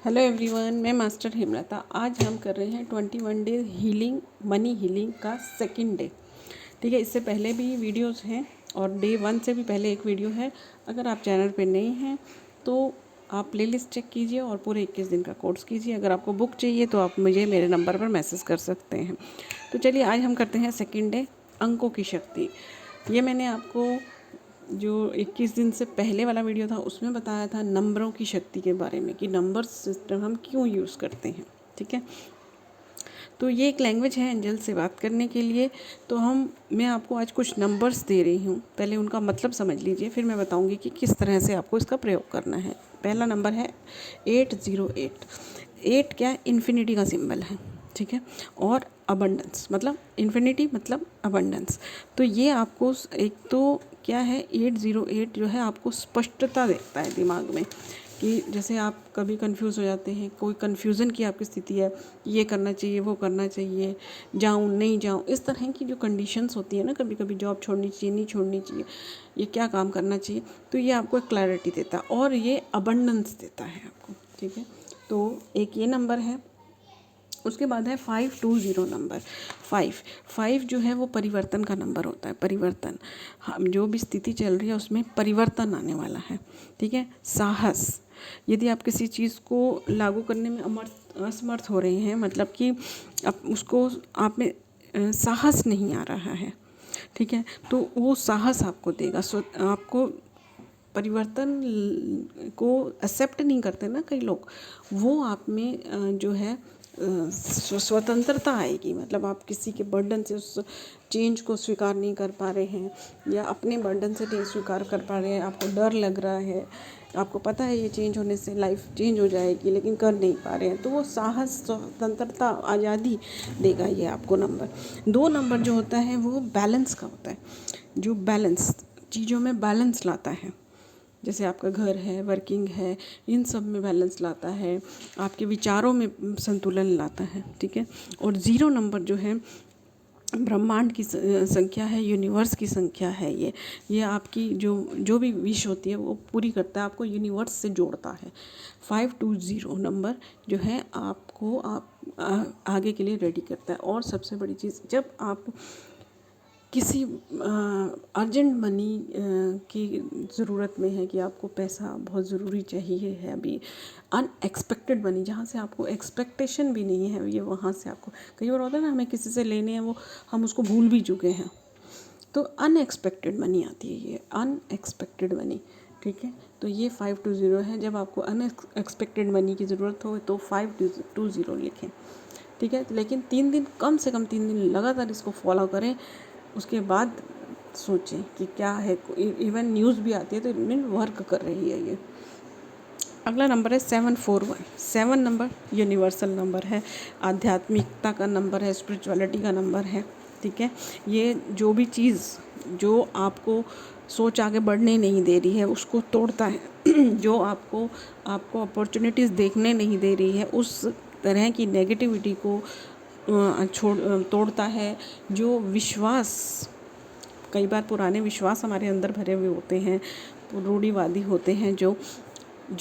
Hello everyone, मैं master Hemlata. आज हम कर रहे हैं 21 डेज हीलिंग, मनी हीलिंग का सेकंड डे। ठीक है, इससे पहले भी वीडियोस हैं और डे 1 से भी पहले एक वीडियो है। अगर आप चैनल पे नए हैं तो आप प्लेलिस्ट चेक कीजिए और पूरे 21 दिन का कोर्स कीजिए। अगर आपको बुक चाहिए तो आप मुझे मेरे नंबर पर मैसेज कर सकते हैं। तो चलिए आज हम करते हैं सेकंड डे, अंकों की शक्ति। ये मैंने आपको जो 21 दिन से पहले वाला वीडियो था उसमें बताया था नंबरों की शक्ति के बारे में, कि नंबर सिस्टम हम क्यों यूज़ करते हैं। ठीक है, तो ये एक लैंग्वेज है एंजल से बात करने के लिए। तो मैं आपको आज कुछ नंबर्स दे रही हूँ, पहले उनका मतलब समझ लीजिए, फिर मैं बताऊँगी कि किस तरह से आपको इसका प्रयोग करना है। पहला नंबर है 808। 8 क्या, इन्फिनिटी का सिंबल है। ठीक है, और अबंडेंस मतलब इन्फिनिटी मतलब अबंडेंस। तो ये आपको एक तो क्या है, 808 जो है आपको स्पष्टता देता है दिमाग में, कि जैसे आप कभी कंफ्यूज हो जाते हैं, कोई कन्फ्यूज़न की आपकी स्थिति है, ये करना चाहिए वो करना चाहिए, जाऊँ नहीं जाऊँ, इस तरह की जो कंडीशंस होती है ना, कभी कभी जॉब छोड़नी चाहिए नहीं छोड़नी चाहिए, ये क्या काम करना चाहिए, तो ये आपको एक क्लैरिटी देता है और ये अबंडेंस देता है आपको। ठीक है, तो एक ये नंबर है। उसके बाद है 520 नंबर। 5 जो है वो परिवर्तन का नंबर होता है। परिवर्तन, हम जो भी स्थिति चल रही है उसमें परिवर्तन आने वाला है। ठीक है, साहस, यदि आप किसी चीज़ को लागू करने में असमर्थ हो रहे हैं, मतलब कि आप में साहस नहीं आ रहा है, ठीक है, तो वो साहस आपको देगा। आपको परिवर्तन को एक्सेप्ट नहीं करते ना कई लोग, वो आप में जो है स्वतंत्रता आएगी। मतलब आप किसी के बर्डन से उस चेंज को स्वीकार नहीं कर पा रहे हैं, या अपने बर्डन से नहीं स्वीकार कर पा रहे हैं, आपको डर लग रहा है, आपको पता है ये चेंज होने से लाइफ चेंज हो जाएगी लेकिन कर नहीं पा रहे हैं, तो वो साहस, स्वतंत्रता, आज़ादी देगा ये आपको नंबर। 2 नंबर जो होता है वो बैलेंस का होता है, जो बैलेंस, चीज़ों में बैलेंस लाता है। जैसे आपका घर है, वर्किंग है, इन सब में बैलेंस लाता है, आपके विचारों में संतुलन लाता है। ठीक है, और 0 नंबर जो है ब्रह्मांड की संख्या है, यूनिवर्स की संख्या है। ये आपकी जो भी विश होती है वो पूरी करता है, आपको यूनिवर्स से जोड़ता है। 520 नंबर जो है आपको आगे के लिए रेडी करता है। और सबसे बड़ी चीज़, जब आप किसी अर्जेंट मनी की ज़रूरत में है, कि आपको पैसा बहुत ज़रूरी चाहिए है अभी, अनएक्सपेक्टेड मनी, जहाँ से आपको एक्सपेक्टेशन भी नहीं है, ये वहाँ से आपको, कई बार होता है ना हमें किसी से लेने हैं, वो हम उसको भूल भी चुके हैं, तो अनएक्सपेक्टेड मनी आती है, ये अनएक्सपेक्टेड मनी। ठीक है, तो ये 520 है। जब आपको अनएक्सपेक्टेड मनी की ज़रूरत हो तो 520 लिखें। ठीक है, लेकिन 3 दिन, कम से कम 3 दिन लगातार इसको फॉलो करें, उसके बाद सोचें कि क्या है। इवन न्यूज़ भी आती है तो इनमें वर्क कर रही है ये। अगला नंबर है 741। 7 नंबर यूनिवर्सल नंबर है, आध्यात्मिकता का नंबर है, स्पिरिचुअलिटी का नंबर है। ठीक है, ये जो भी चीज़ जो आपको सोच आगे बढ़ने नहीं दे रही है उसको तोड़ता है जो आपको अपॉर्चुनिटीज़ देखने नहीं दे रही है, उस तरह की नेगेटिविटी को तोड़ता है। जो विश्वास, कई बार पुराने विश्वास हमारे अंदर भरे हुए होते हैं, रूढ़िवादी होते हैं, जो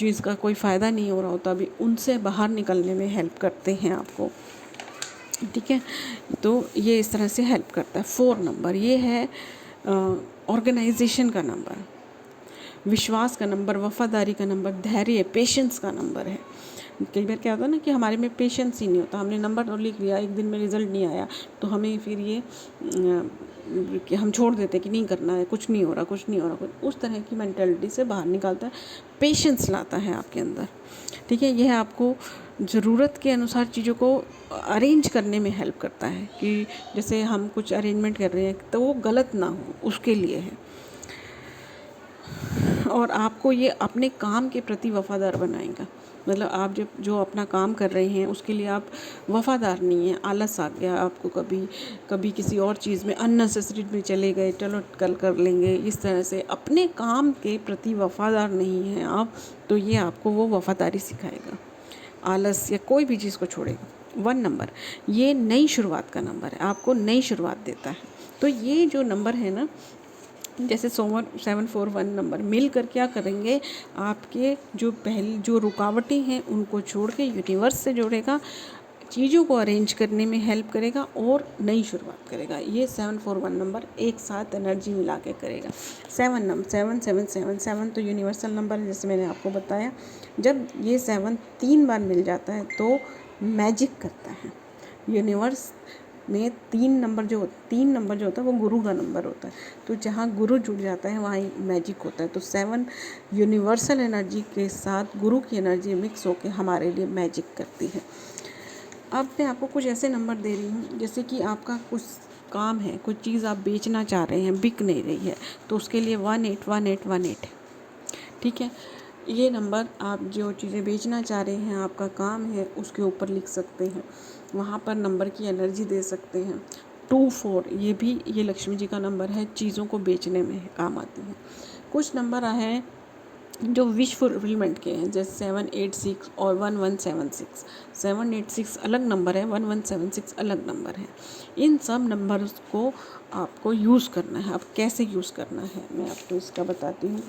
इसका कोई फ़ायदा नहीं हो रहा होता भी, उनसे बाहर निकलने में हेल्प करते हैं आपको। ठीक है, तो ये इस तरह से हेल्प करता है। 4 नंबर ये है ऑर्गेनाइजेशन का नंबर, विश्वास का नंबर, वफादारी का नंबर, धैर्य, पेशेंस का नंबर है। कई बार क्या होता है ना कि हमारे में पेशेंस ही नहीं होता, हमने नंबर तो लिख लिया, एक दिन में रिज़ल्ट नहीं आया तो हमें फिर ये कि हम छोड़ देते कि नहीं करना है, कुछ नहीं हो रहा, कुछ नहीं हो रहा, कुछ उस तरह की मेंटालिटी से बाहर निकालता है, पेशेंस लाता है आपके अंदर। ठीक है, यह आपको ज़रूरत के अनुसार चीज़ों को अरेंज करने में हेल्प करता है, कि जैसे हम कुछ अरेंजमेंट कर रहे हैं तो वो गलत ना हो, उसके लिए है। और आपको ये अपने काम के प्रति वफ़ादार बनाएगा। मतलब आप जब जो अपना काम कर रहे हैं उसके लिए आप वफ़ादार नहीं हैं, आलस आ गया आपको, कभी किसी और चीज़ में अननेसेसरी में चले गए, चलो कल कर लेंगे, इस तरह से अपने काम के प्रति वफ़ादार नहीं हैं आप, तो ये आपको वो वफ़ादारी सिखाएगा, आलस या कोई भी चीज़ को छोड़ेगा। 1 नंबर ये नई शुरुआत का नंबर है, आपको नई शुरुआत देता है। तो ये जो नंबर है ना, जैसे 741 नंबर मिलकर क्या करेंगे, आपके जो रुकावटें हैं उनको छोड़ के यूनिवर्स से जोड़ेगा, चीज़ों को अरेंज करने में हेल्प करेगा और नई शुरुआत करेगा। ये 741 नंबर एक साथ एनर्जी मिला के करेगा। 7 तो यूनिवर्सल नंबर है, जैसे मैंने आपको बताया। जब ये 7 3 बार मिल जाता है तो मैजिक करता है। यूनिवर्स में 3 नंबर जो होता है वो गुरु का नंबर होता है, तो जहाँ गुरु जुड़ जाता है वहाँ मैजिक होता है। तो 7 यूनिवर्सल एनर्जी के साथ गुरु की एनर्जी मिक्स होकर हमारे लिए मैजिक करती है। अब मैं आपको कुछ ऐसे नंबर दे रही हूँ, जैसे कि आपका कुछ काम है, कुछ चीज़ आप बेचना चाह रहे हैं, बिक नहीं रही है, तो उसके लिए 181818, ठीक है। ये नंबर आप जो चीज़ें बेचना चाह रहे हैं, आपका काम है, उसके ऊपर लिख सकते हैं, वहाँ पर नंबर की एनर्जी दे सकते हैं। 24 ये लक्ष्मी जी का नंबर है, चीज़ों को बेचने में काम आती है। कुछ नंबर हैं जो विश फुलफिलमेंट के हैं, जैसे 786 और 1176। 786 अलग नंबर है, 1176 अलग नंबर है। इन सब नंबर्स को आपको यूज़ करना है। अब कैसे यूज़ करना है मैं आपको इसका बताती हूँ।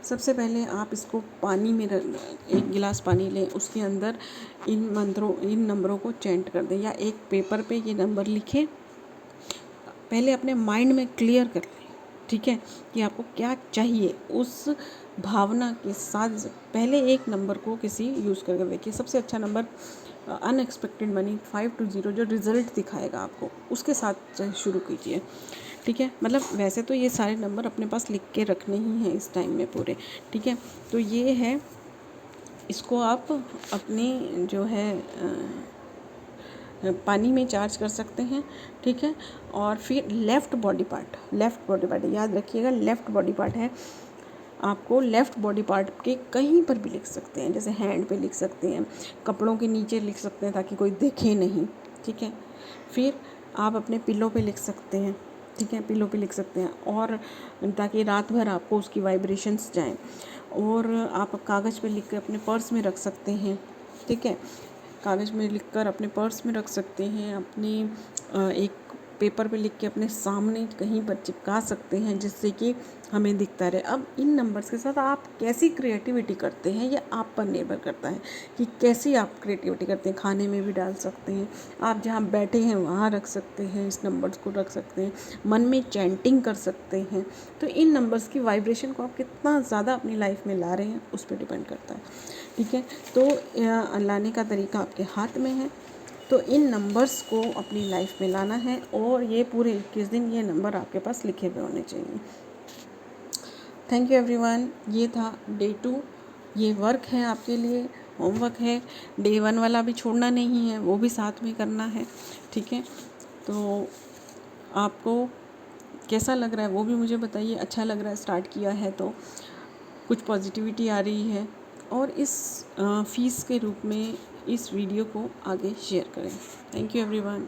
सबसे पहले आप इसको पानी में एक गिलास पानी लें, उसके अंदर इन नंबरों को चैंट कर दें, या एक पेपर पे ये नंबर लिखें। पहले अपने माइंड में क्लियर कर लें, ठीक है, कि आपको क्या चाहिए। उस भावना के साथ पहले एक नंबर को किसी यूज़ करके देखिए। सबसे अच्छा नंबर अनएक्सपेक्टेड मनी 520 जो रिज़ल्ट दिखाएगा आपको, उसके साथ शुरू कीजिए, ठीक है। मतलब वैसे तो ये सारे नंबर अपने पास लिख के रखने ही हैं इस टाइम में पूरे, ठीक है। तो ये है, इसको आप अपनी जो है पानी में चार्ज कर सकते हैं, ठीक है। और फिर लेफ़्ट बॉडी पार्ट याद रखिएगा, लेफ़्ट बॉडी पार्ट है। आपको लेफ़्ट बॉडी पार्ट के कहीं पर भी लिख सकते हैं, जैसे हैंड पे लिख सकते हैं, कपड़ों के नीचे लिख सकते हैं ताकि कोई देखे नहीं, ठीक है। फिर आप अपने पिलो पे लिख सकते हैं, ठीक है, पिलो पे लिख सकते हैं, और ताकि रात भर आपको उसकी वाइब्रेशंस जाएं। और आप कागज़ पे लिख के अपने पर्स में रख सकते हैं, ठीक है। कागज़ में लिखकर अपने पर्स में रख सकते हैं, अपने एक पेपर पे लिख के अपने सामने कहीं पर चिपका सकते हैं, जिससे कि हमें दिखता रहे। अब इन नंबर्स के साथ आप कैसी क्रिएटिविटी करते हैं ये आप पर निर्भर करता है कि कैसी आप क्रिएटिविटी करते हैं। खाने में भी डाल सकते हैं, आप जहाँ बैठे हैं वहाँ रख सकते हैं, इस नंबर्स को रख सकते हैं, मन में चैंटिंग कर सकते हैं। तो इन नंबर्स की वाइब्रेशन को आप कितना ज़्यादा अपनी लाइफ में ला रहे हैं उस पर डिपेंड करता है, ठीक है। तो लाने का तरीका आपके हाथ में है। तो इन नंबर्स को अपनी लाइफ में लाना है, और ये पूरे 21 दिन ये नंबर आपके पास लिखे हुए होने चाहिए। Thank you everyone. ये था डे 2। ये वर्क है आपके लिए, होमवर्क है। डे 1 वाला भी छोड़ना नहीं है, वो भी साथ में करना है, ठीक है। तो आपको कैसा लग रहा है वो भी मुझे बताइए। अच्छा लग रहा है, स्टार्ट किया है तो कुछ पॉजिटिविटी आ रही है, और इस फीस के रूप में इस वीडियो को आगे शेयर करें। Thank you everyone.